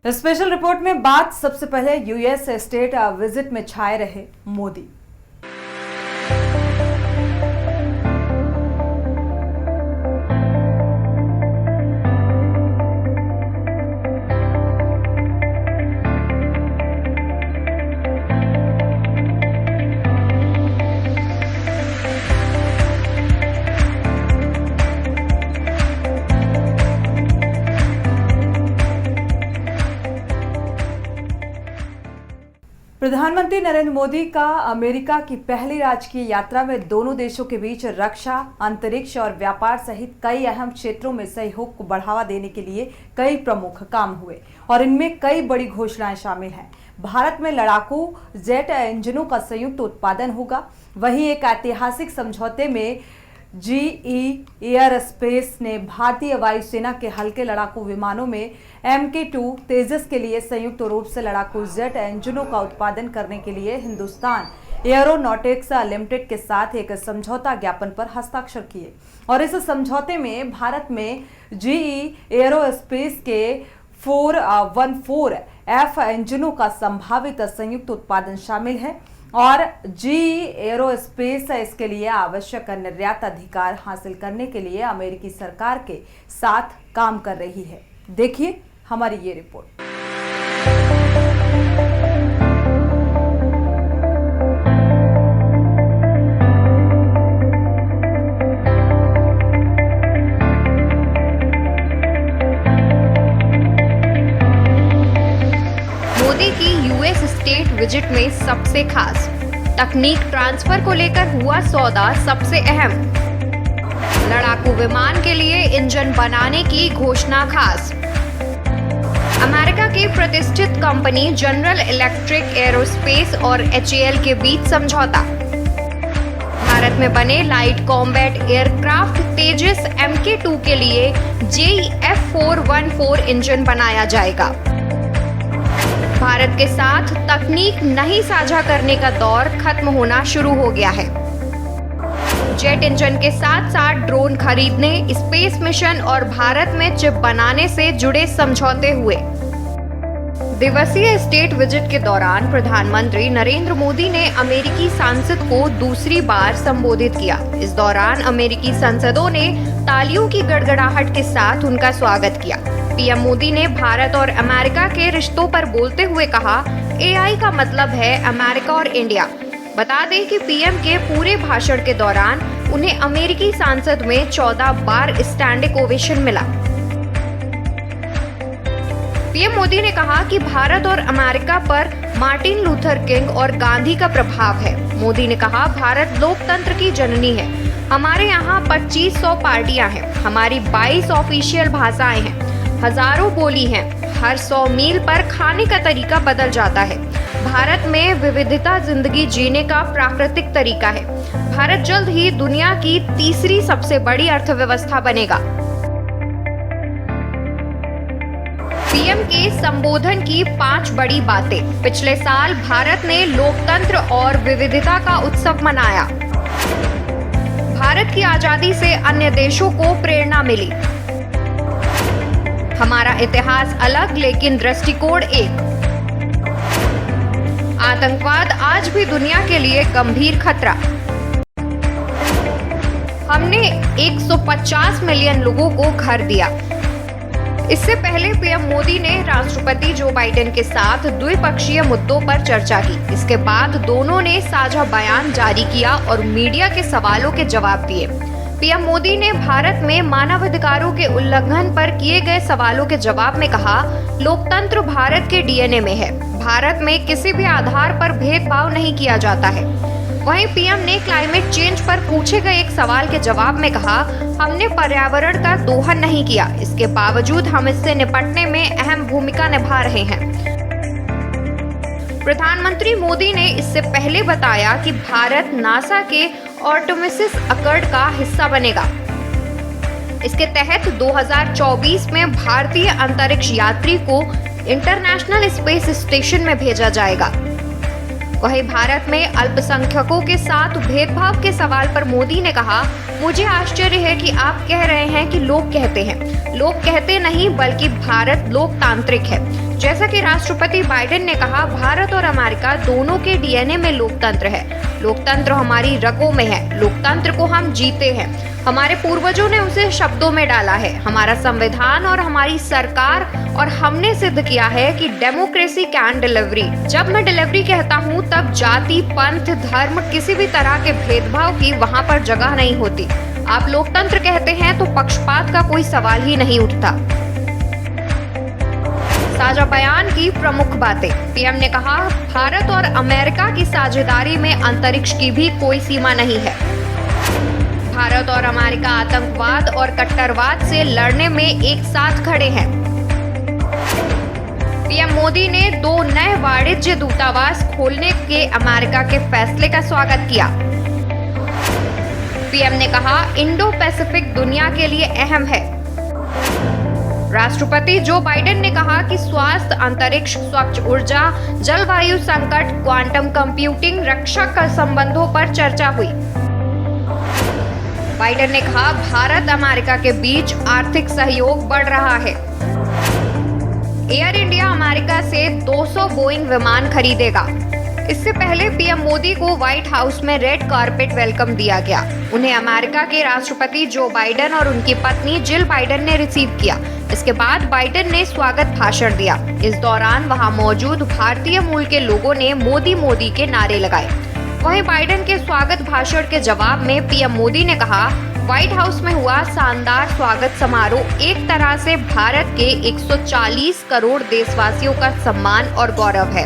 Special report में बात सबसे पहले यूएस स्टेट विजिट में छाए रहे मोदी। प्रधानमंत्री नरेंद्र मोदी का अमेरिका की पहली राजकीय यात्रा में दोनों देशों के बीच रक्षा, अंतरिक्ष और व्यापार सहित कई अहम क्षेत्रों में सहयोग को बढ़ावा देने के लिए कई प्रमुख काम हुए और इनमें कई बड़ी घोषणाएं शामिल हैं। भारत में लड़ाकू जेट इंजनों का संयुक्त उत्पादन होगा। वहीं एक ऐतिहासिक समझौते में जीई एयरस्पेस ने भारतीय वायुसेना के हल्के लड़ाकू विमानों में MK2 तेजस के लिए संयुक्त रूप से लड़ाकू जेट इंजनों का उत्पादन करने के लिए हिंदुस्तान एयरोनॉटिक्स लिमिटेड के साथ एक समझौता ज्ञापन पर हस्ताक्षर किए और इस समझौते में भारत में जीई एयरोस्पेस के 414F इंजनों का संभावित संयुक्त उत्पादन शामिल है और जीई एयरोस्पेस इसके लिए आवश्यक निर्यात अधिकार हासिल करने के लिए अमेरिकी सरकार के साथ काम कर रही है। देखिए हमारी ये रिपोर्ट। मोदी की यूएस स्टेट विजिट में सबसे खास तकनीक ट्रांसफर को लेकर हुआ सौदा सबसे अहम, लड़ाकू विमान के लिए इंजन बनाने की घोषणा खास, अमेरिका की प्रतिष्ठित कंपनी जनरल इलेक्ट्रिक एरोस्पेस और HAL के बीच समझौता, भारत में बने लाइट कॉम्बैट एयरक्राफ्ट तेजस MK2 के लिए JE F414 इंजन बनाया जाएगा। भारत के साथ तकनीक नहीं साझा करने का दौर खत्म होना शुरू हो गया है। जेट इंजन के साथ साथ ड्रोन खरीदने, स्पेस मिशन और भारत में चिप बनाने से जुड़े समझौते हुए। दिवसीय स्टेट विजिट के दौरान प्रधानमंत्री नरेंद्र मोदी ने अमेरिकी सांसद को दूसरी बार संबोधित किया। इस दौरान अमेरिकी सांसदों ने तालियों की गड़गड़ाहट के साथ उनका स्वागत किया। पीएम मोदी ने भारत और अमेरिका के रिश्तों पर बोलते हुए कहा, AI का मतलब है अमेरिका और इंडिया। बता दें कि पीएम के पूरे भाषण के दौरान उन्हें अमेरिकी संसद में 14 बार स्टैंडिंग ओवेशन मिला। पीएम मोदी ने कहा कि भारत और अमेरिका पर मार्टिन लूथर किंग और गांधी का प्रभाव है। मोदी ने कहा, भारत लोकतंत्र की जननी है। हमारे यहाँ 2500 पार्टियां हैं, हमारी 22 ऑफिशियल भाषाएं हैं, हजारों बोली हैं, हर 100 मील पर खाने का तरीका बदल जाता है। भारत में विविधता जिंदगी जीने का प्राकृतिक तरीका है। भारत जल्द ही दुनिया की तीसरी सबसे बड़ी अर्थव्यवस्था बनेगा। पीएम के संबोधन की 5 बड़ी बातें। पिछले साल भारत ने लोकतंत्र और विविधता का उत्सव मनाया। भारत की आजादी से अन्य देशों को प्रेरणा मिली। हमारा इतिहास अलग लेकिन दृष्टिकोण एक। आतंकवाद आज भी दुनिया के लिए गंभीर खतरा। हमने 150 मिलियन लोगों को घर दिया। इससे पहले पीएम मोदी ने राष्ट्रपति जो बाइडेन के साथ द्विपक्षीय मुद्दों पर चर्चा की। इसके बाद दोनों ने साझा बयान जारी किया और मीडिया के सवालों के जवाब दिए। पीएम मोदी ने भारत में मानवाधिकारों के उल्लंघन पर किए गए सवालों के जवाब में कहा, लोकतंत्र भारत के DNA में है। भारत में किसी भी आधार पर भेदभाव नहीं किया जाता है। वहीं पीएम ने क्लाइमेट चेंज पर पूछे गए एक सवाल के जवाब में कहा, हमने पर्यावरण का दोहन नहीं किया, इसके बावजूद हम इससे निपटने में अहम भूमिका निभा रहे हैं। प्रधानमंत्री मोदी ने इससे पहले बताया कि भारत नासा के आर्टेमिस अकॉर्ड का हिस्सा बनेगा। इसके तहत 2024 में भारतीय अंतरिक्ष यात्री को इंटरनेशनल स्पेस स्टेशन में भेजा जाएगा। वहीं भारत में अल्पसंख्यकों के साथ भेदभाव के सवाल पर मोदी ने कहा, मुझे आश्चर्य है कि आप कह रहे हैं कि लोग कहते हैं। लोग कहते नहीं बल्कि भारत लोकतांत्रिक है। जैसा कि राष्ट्रपति बाइडेन ने कहा, भारत और अमेरिका दोनों के डीएनए में लोकतंत्र है। लोकतंत्र हमारी रगों में है। लोकतंत्र को हम जीते हैं। हमारे पूर्वजों ने उसे शब्दों में डाला है। हमारा संविधान और हमारी सरकार, और हमने सिद्ध किया है कि डेमोक्रेसी कैन डिलीवरी। जब मैं डिलीवरी कहता हूँ तब जाति, पंथ, धर्म, किसी भी तरह के भेदभाव की वहाँ पर जगह नहीं होती। आप लोकतंत्र कहते हैं तो पक्षपात का कोई सवाल ही नहीं उठता। साझा बयान की प्रमुख बातें। पीएम ने कहा, भारत और अमेरिका की साझेदारी में अंतरिक्ष की भी कोई सीमा नहीं है। भारत और अमेरिका आतंकवाद और कट्टरवाद से लड़ने में एक साथ खड़े हैं। पीएम मोदी ने 2 नए वाणिज्य दूतावास खोलने के अमेरिका के फैसले का स्वागत किया। पीएम ने कहा, इंडो पैसिफिक दुनिया के लिए अहम है। राष्ट्रपति जो बाइडेन ने कहा कि स्वास्थ्य, अंतरिक्ष, स्वच्छ ऊर्जा, जलवायु संकट, क्वांटम कंप्यूटिंग, रक्षा का संबंधों पर चर्चा हुई। बाइडेन ने कहा, भारत अमेरिका के बीच आर्थिक सहयोग बढ़ रहा है। एयर इंडिया अमेरिका से 200 बोइंग विमान खरीदेगा। इससे पहले पीएम मोदी को व्हाइट हाउस में रेड कारपेट वेलकम दिया गया। उन्हें अमेरिका के राष्ट्रपति जो बाइडेन और उनकी पत्नी जिल बाइडेन ने रिसीव किया। इसके बाद बाइडेन ने स्वागत भाषण दिया। इस दौरान वहां मौजूद भारतीय मूल के लोगों ने मोदी मोदी के नारे लगाए। वहीं बाइडेन के स्वागत भाषण के जवाब में पीएम मोदी ने कहा, व्हाइट हाउस में हुआ शानदार स्वागत समारोह एक तरह से भारत के 140 करोड़ देशवासियों का सम्मान और गौरव है।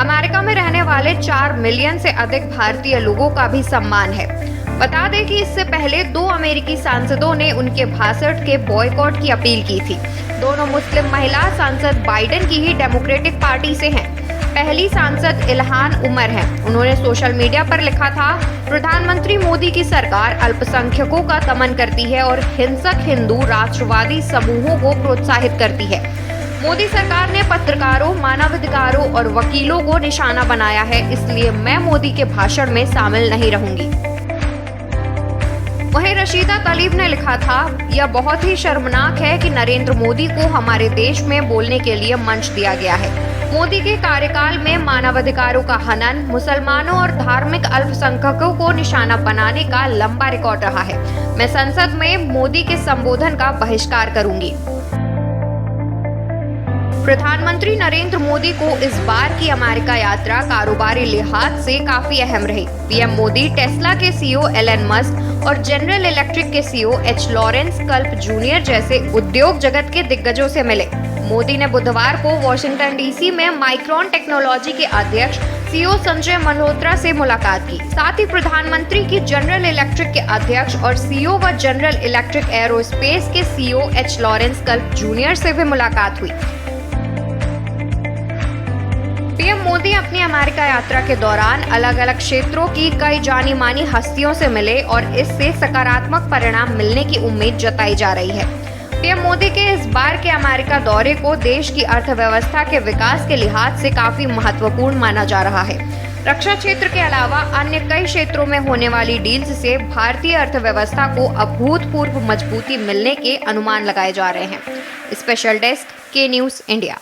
अमेरिका में रहने वाले 4 मिलियन से अधिक भारतीय लोगों का भी सम्मान है। बता दें कि इससे पहले 2 अमेरिकी सांसदों ने उनके भाषण के बॉयकॉट की अपील की थी। दोनों मुस्लिम महिला सांसद बाइडेन की ही डेमोक्रेटिक पार्टी से हैं। पहली सांसद इल्हान उमर हैं। उन्होंने सोशल मीडिया पर लिखा था, प्रधानमंत्री मोदी की सरकार अल्पसंख्यकों का दमन करती है और हिंसक हिंदू राष्ट्रवादी समूहों को प्रोत्साहित करती है। मोदी सरकार ने पत्रकारों, मानवाधिकारों और वकीलों को निशाना बनाया है, इसलिए मैं मोदी के भाषण में शामिल नहीं रहूंगी। वहीं रशीदा तलीब ने लिखा था, यह बहुत ही शर्मनाक है कि नरेंद्र मोदी को हमारे देश में बोलने के लिए मंच दिया गया है। मोदी के कार्यकाल में मानवाधिकारों का हनन, मुसलमानों और धार्मिक अल्पसंख्यकों को निशाना बनाने का लंबा रिकॉर्ड रहा है। मैं संसद में मोदी के संबोधन का बहिष्कार करूंगी। प्रधानमंत्री नरेंद्र मोदी को इस बार की अमेरिका यात्रा कारोबारी लिहाज से काफी अहम रही। पीएम मोदी टेस्ला के सीईओ एलन मस्क और जनरल इलेक्ट्रिक के सीईओ एच लॉरेंस कल्प जूनियर जैसे उद्योग जगत के दिग्गजों से मिले। मोदी ने बुधवार को वॉशिंगटन डीसी में माइक्रॉन टेक्नोलॉजी के अध्यक्ष सीईओ संजय मल्होत्रा से मुलाकात की। साथ ही प्रधानमंत्री की जनरल इलेक्ट्रिक के अध्यक्ष और सीईओ व जनरल इलेक्ट्रिक एरोस्पेस के सीईओ एच लॉरेंस कल्प जूनियर से भी मुलाकात हुई। पीएम मोदी अपनी अमेरिका यात्रा के दौरान अलग अलग क्षेत्रों की कई जानी मानी हस्तियों से मिले और इससे सकारात्मक परिणाम मिलने की उम्मीद जताई जा रही है। पीएम मोदी के इस बार के अमेरिका दौरे को देश की अर्थव्यवस्था के विकास के लिहाज से काफी महत्वपूर्ण माना जा रहा है। रक्षा क्षेत्र के अलावा अन्य कई क्षेत्रों में होने वाली डील्स से भारतीय अर्थव्यवस्था को अभूतपूर्व मजबूती मिलने के अनुमान लगाए जा रहे हैं। स्पेशल डेस्क, के न्यूज़ इंडिया।